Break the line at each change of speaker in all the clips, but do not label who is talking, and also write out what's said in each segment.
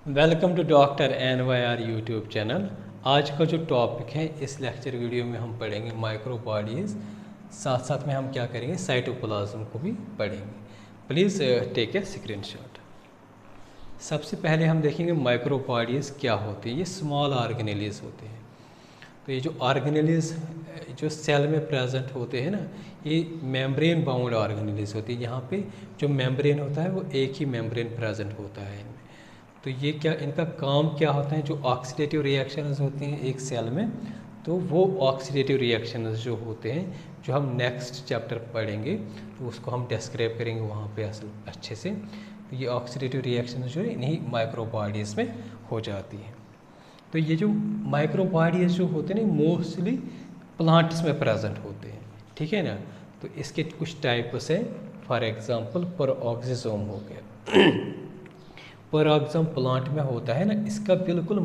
Welcome to doctor NYR YouTube channel. आज का जो टॉपिक है इस लेक्चर वीडियो में हम पढ़ेंगे माइक्रोबॉडीज़, साथ साथ में हम क्या करेंगे साइटोप्लाज्म को भी पढ़ेंगे। Please take a screenshot. सबसे पहले हम देखेंगे माइक्रोबॉडीज़ क्या होती है। ये स्मॉल ऑर्गेनेलीज होते हैं। तो ये जो ऑर्गेनेलीज जो सेल में प्रेजेंट होते हैं ना, ये मेम्ब्रेन बाउंड ऑर्गेनेलीज होती है। यहाँ पे जो मेम्ब्रेन होता है वो एक ही मेम्ब्रेन प्रेजेंट होता है इनमें। तो ये क्या इनका काम क्या होता है, जो ऑक्सीडेटिव रिएक्शंस होते हैं एक सेल में, तो वो ऑक्सीडेटिव रिएक्शंस जो होते हैं जो हम नेक्स्ट चैप्टर पढ़ेंगे तो उसको हम डिस्क्राइब करेंगे वहाँ पे असल अच्छे से। तो ये ऑक्सीडेटिव रिएक्शंस जो है इन्हीं माइक्रोबॉडीज़ में हो जाती हैं। तो ये जो माइक्रोबॉडीज जो होते हैं ना मोस्टली प्लांट्स में प्रेजेंट होते हैं, ठीक है ना। तो इसके कुछ टाइप्स हैं। फॉर एग्जांपल पेरोक्सिसोम हो गया। पेरोक्सिसोम प्लांट में होता है ना, इसका बिल्कुल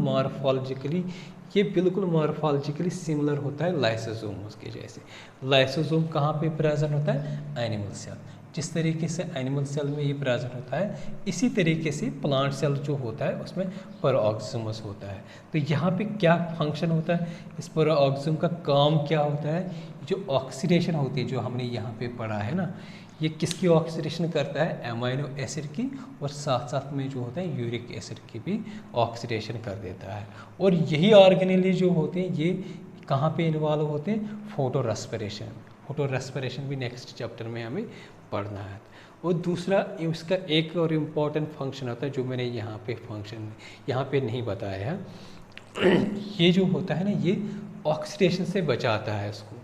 मॉर्फोलॉजिकली सिमिलर होता है लाइसोसोम के जैसे। लाइसोसोम कहाँ पे प्रेजेंट होता है? Animal cell. जिस तरीके से एनिमल सेल में ये प्रेजेंट होता है, इसी तरीके से प्लांट सेल जो होता है उसमें पेरोक्सिसोमस होता है। तो यहाँ पे क्या फंक्शन होता है, इस पेरोक्सिसोम का काम क्या होता है? जो ऑक्सीडेशन होती है जो हमने यहाँ पे पढ़ा है ना, ये किसकी ऑक्सीडेशन करता है? अमाइनो एसिड की, और साथ साथ में जो होता है यूरिक एसिड की भी ऑक्सीडेशन कर देता है। और यही ऑर्गेनेली जो होते हैं ये कहाँ पे इन्वॉल्व होते हैं? फोटो रेस्पिरेशन भी नेक्स्ट चैप्टर में हमें पढ़ना है। और दूसरा इसका एक और इम्पॉर्टेंट फंक्शन होता है जो मैंने यहाँ पे नहीं बताया है। ये जो होता है ना, ये ऑक्सीडेशन से बचाता है इसको।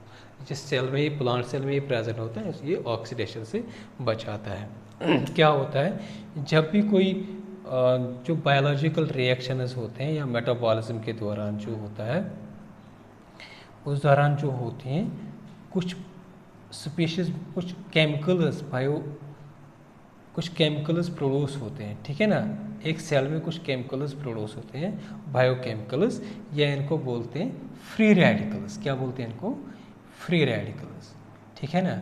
जिस सेल में ये प्लांट सेल में ये प्रेजेंट होता है ये ऑक्सीडेशन से बचाता है। क्या होता है, जब भी कोई जो बायोलॉजिकल रिएक्शंस होते हैं या मेटाबॉलिज्म के दौरान जो होता है, उस दौरान जो होती हैं कुछ स्पीशीज कुछ केमिकल्स प्रोड्यूस होते हैं, ठीक है ना। एक सेल में कुछ केमिकल्स प्रोड्यूस होते हैं, बायोकेमिकल्स, या इनको बोलते हैं फ्री रेडिकल्स। क्या बोलते हैं इनको? फ्री रेडिकल्स, ठीक है ना।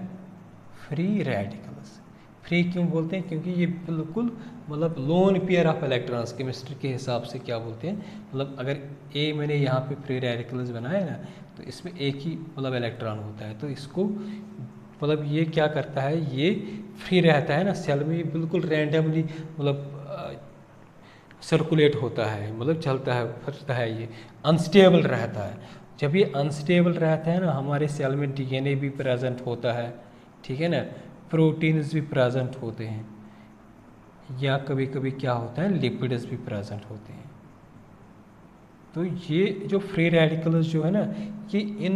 फ्री रेडिकल्स फ्री क्यों बोलते हैं? क्योंकि ये बिल्कुल मतलब lone pair of electrons chemistry के हिसाब से क्या बोलते हैं, मतलब अगर ए मैंने यहाँ पे फ्री रेडिकल्स बनाया ना, तो इसमें एक ही मतलब इलेक्ट्रॉन होता है। तो इसको मतलब ये क्या करता है, ये फ्री रहता है ना सेल में, ये बिल्कुल रैंडमली मतलब सर्कुलेट होता है, मतलब चलता है फिरता है, ये अनस्टेबल रहता है। जब ये अनस्टेबल रहता है ना, हमारे सेल में DNA भी प्रेजेंट होता है, ठीक है ना, प्रोटीन्स भी प्रेजेंट होते हैं, या कभी कभी क्या होता है लिपिड्स भी प्रेजेंट होते हैं। तो ये जो फ्री रेडिकल्स जो है ना, ये इन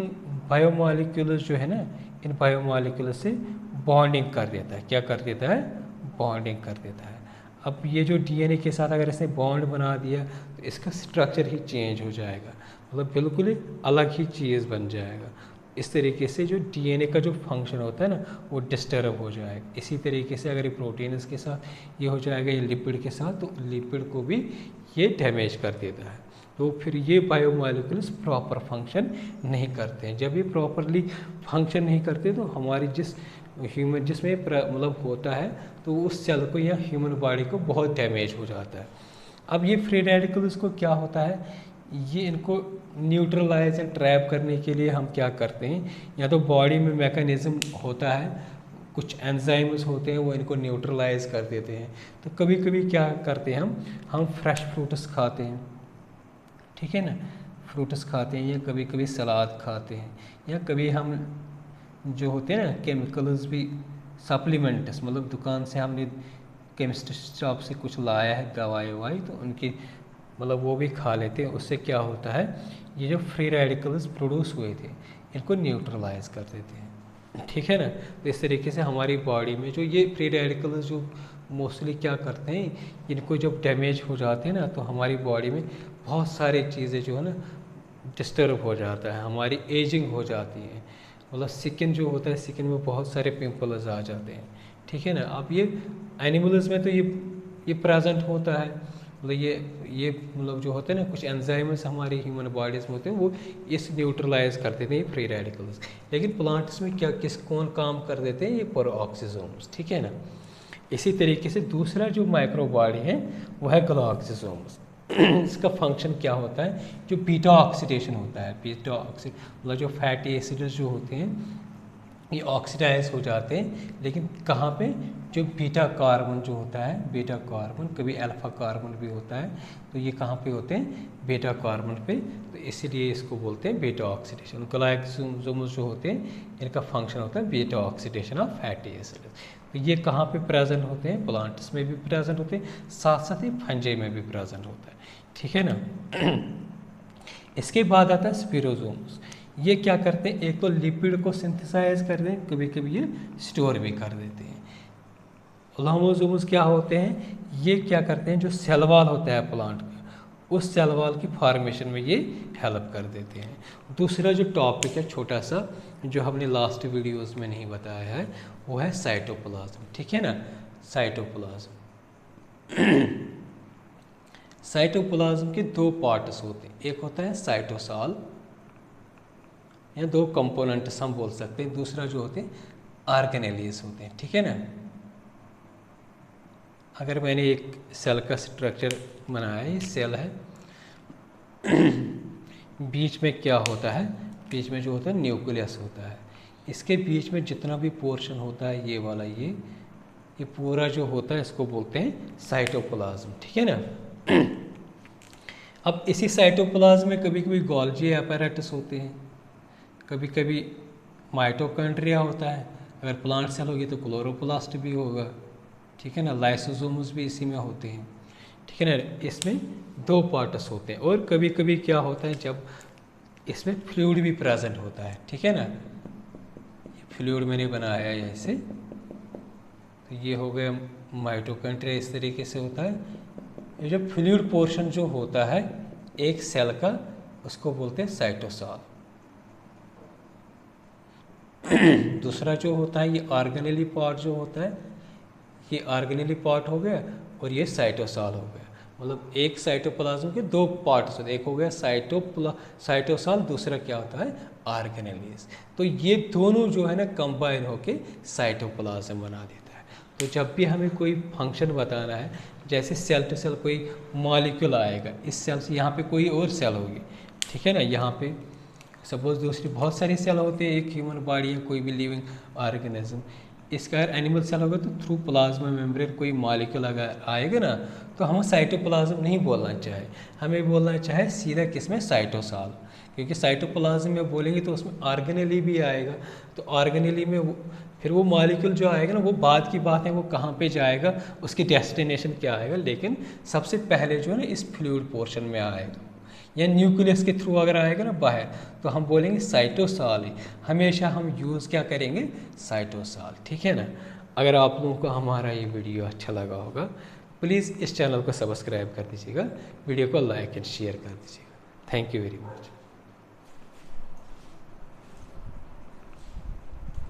बायोमॉलिक्यूल्स जो है ना, इन बायोमॉलिक्यूल्स से बॉन्डिंग कर देता है। क्या कर देता है? बॉन्डिंग कर देता है। अब ये जो DNA के साथ अगर इसने बॉन्ड बना दिया तो इसका स्ट्रक्चर ही चेंज हो जाएगा, मतलब बिल्कुल एक अलग ही चीज़ बन जाएगा। इस तरीके से जो DNA का जो फंक्शन होता है ना वो डिस्टर्ब हो जाएगा। इसी तरीके से अगर ये प्रोटीन्स के साथ ये हो जाएगा, ये लिपिड के साथ, तो लिपिड को भी ये डैमेज कर देता है। तो फिर ये बायोमॉलिक्यूल्स प्रॉपर फंक्शन नहीं करते हैं। जब ये प्रॉपरली फंक्शन नहीं करते तो हमारी जिसमें मतलब होता है तो उस सेल को या ह्यूमन बॉडी को बहुत डैमेज हो जाता है। अब ये फ्री रेडिकल्स को क्या होता है, ये इनको न्यूट्रलाइज एंड ट्रैप करने के लिए हम क्या करते हैं, या तो बॉडी में मैकेनिज्म होता है, कुछ एंजाइम्स होते हैं वो इनको न्यूट्रलाइज कर देते हैं। तो कभी कभी क्या करते हैं हम फ्रेश फ्रूट्स खाते हैं, ठीक है ना, फ्रूट्स खाते हैं, या कभी कभी सलाद खाते हैं, या कभी हम जो होते हैं ना केमिकल्स भी सप्लीमेंट्स, मतलब दुकान से हमने केमिस्ट शॉप से कुछ लाया है दवाई ववाई, तो उनकी मतलब वो भी खा लेते हैं। उससे क्या होता है, ये जो फ्री रेडिकल्स प्रोड्यूस हुए थे इनको न्यूट्रलाइज कर देते हैं, ठीक है ना। तो इस तरीके से हमारी बॉडी में जो ये फ्री रेडिकल्स जो मोस्टली क्या करते हैं, इनको जब डैमेज हो जाते हैं ना, तो हमारी बॉडी में बहुत सारी चीज़ें जो है ना डिस्टर्ब हो जाता है, हमारी एजिंग हो जाती है, मतलब स्किन जो होता है स्किन में बहुत सारे पिंपल्स आ जाते हैं, ठीक है ना। अब ये एनिमल्स में तो ये प्रेजेंट होता है, मतलब ये मतलब जो होते हैं ना कुछ एंजाइम्स हमारी ह्यूमन बॉडीज में होते हैं वो इस न्यूट्रलाइज कर देते हैं ये फ्री रेडिकल्स। लेकिन प्लांट्स में कौन काम कर देते हैं? ये पेरोक्सिसोम्स, ठीक है ना। इसी तरीके से दूसरा जो माइक्रोबॉडी है वो है ग्लाक्सिसोम्स। इसका फंक्शन क्या होता है, जो बीटा ऑक्सीडेशन होता है, बीटा ऑक्सी मतलब जो फैटी एसिड्स जो होते हैं ये ऑक्सीडाइज हो जाते हैं, लेकिन कहाँ पे, जो बीटा कार्बन जो होता है, बीटा कार्बन, कभी अल्फा कार्बन भी होता है, तो ये कहाँ पे होते हैं, बीटा कार्बन पे, तो इसीलिए इसको बोलते हैं बीटा ऑक्सीडेशन। ग्लाइकोसोम्स जो होते हैं इनका फंक्शन होता है beta oxidation of fatty acid. तो ये कहाँ पे प्रेजेंट होते हैं, प्लांट्स में भी प्रेजेंट होते हैं, साथ साथ ही फंजाई में भी प्रेजेंट होता है, ठीक है ना। इसके बाद आता है स्पिरोजोम्स। ये क्या करते हैं, एक तो लिपिड को सिंथेसाइज कर दें, कभी कभी ये स्टोर भी कर देते हैं। लाइसोसोम्स क्या होते हैं, ये क्या करते हैं, जो सेल वॉल होता है प्लांट का, उस सेल वॉल की फॉर्मेशन में ये हेल्प कर देते हैं। दूसरा जो टॉपिक है छोटा सा, जो हमने लास्ट वीडियोस में नहीं बताया है, वो है साइटोप्लाज्म, ठीक है ना। साइटोप्लाज्म साइटोप्लाज्म के दो पार्ट्स होते हैं, एक होता है साइटोसॉल, या दो कंपोनेंट्स हम बोल सकते हैं, दूसरा जो होते हैं ऑर्गेनेलीज होते हैं, ठीक है ना। अगर मैंने एक सेल का स्ट्रक्चर बनाया है, ये सेल है, बीच में क्या होता है, बीच में जो होता है न्यूक्लियस होता है, इसके बीच में जितना भी पोर्शन होता है ये वाला, ये पूरा जो होता है इसको बोलते हैं साइटोप्लाज्म, ठीक है ना। अब इसी साइटोप्लाज्म में कभी कभी गोल्जी अपैरेटस होते हैं, कभी कभी माइटोकॉन्ड्रिया होता है, अगर प्लांट सेल होगी तो क्लोरोप्लास्ट भी होगा, ठीक है ना। लाइसोसोम्स भी इसी में होते हैं, ठीक है ना। इसमें दो पार्ट्स होते हैं, और कभी कभी क्या होता है, जब इसमें फ्लूइड भी प्रेजेंट होता है, ठीक है ना। ये फ्लूइड मैंने बनाया है ऐसे, तो ये हो गया माइटोकॉन्ड्रिया, इस तरीके से होता है। ये जो फ्लूइड पोर्शन जो होता है एक सेल का, उसको बोलते हैं साइटोसॉल। दूसरा जो होता है ये ऑर्गेनेली पार्ट जो होता है, ये ऑर्गेनेली पार्ट हो गया, और ये साइटोसॉल हो गया। मतलब एक साइटोप्लाज्म के दो पार्ट्स होते हैं, एक हो गया साइटोसॉल, दूसरा क्या होता है ऑर्गेनेलीज। तो ये दोनों जो है ना कंबाइन होके साइटोप्लाज्म बना देता है। तो जब भी हमें कोई फंक्शन बताना है, जैसे सेल टू सेल कोई मॉलिक्यूल आएगा, इस सेल से यहाँ पे कोई और सेल होगी, ठीक है ना। यहाँ पे सपोज दूसरी बहुत सारे सेल होते हैं, एक ह्यूमन बॉडी या कोई भी लिविंग ऑर्गेनिज्म, इसका अगर एनिमल सेल होगा तो थ्रू प्लाज्मा मेम्ब्रेन कोई मॉलिक्यूल अगर आएगा ना, तो हम साइटोप्लाज्म नहीं बोलना चाहे, हमें बोलना चाहे सीधा किसमें, साइटोसॉल। क्योंकि साइटोप्लाज्म में बोलेंगे तो उसमें ऑर्गेनेली भी आएगा, तो ऑर्गेनेली में फिर वो मॉलिक्यूल जो आएगा ना, वो बाद की बात है, वो कहाँ पे जाएगा, उसकी डेस्टिनेशन क्या आएगा, लेकिन सबसे पहले जो है ना इस फ्लूइड पोर्शन में आएगा, या न्यूक्लियस के थ्रू अगर आएगा ना बाहर, तो हम बोलेंगे साइटोसॉल ही। हमेशा हम यूज़ क्या करेंगे, साइटोसॉल, ठीक है ना। अगर आप लोगों को हमारा ये वीडियो अच्छा लगा होगा, प्लीज़ इस चैनल को सब्सक्राइब कर दीजिएगा, वीडियो को लाइक एंड शेयर कर दीजिएगा। Thank you very much.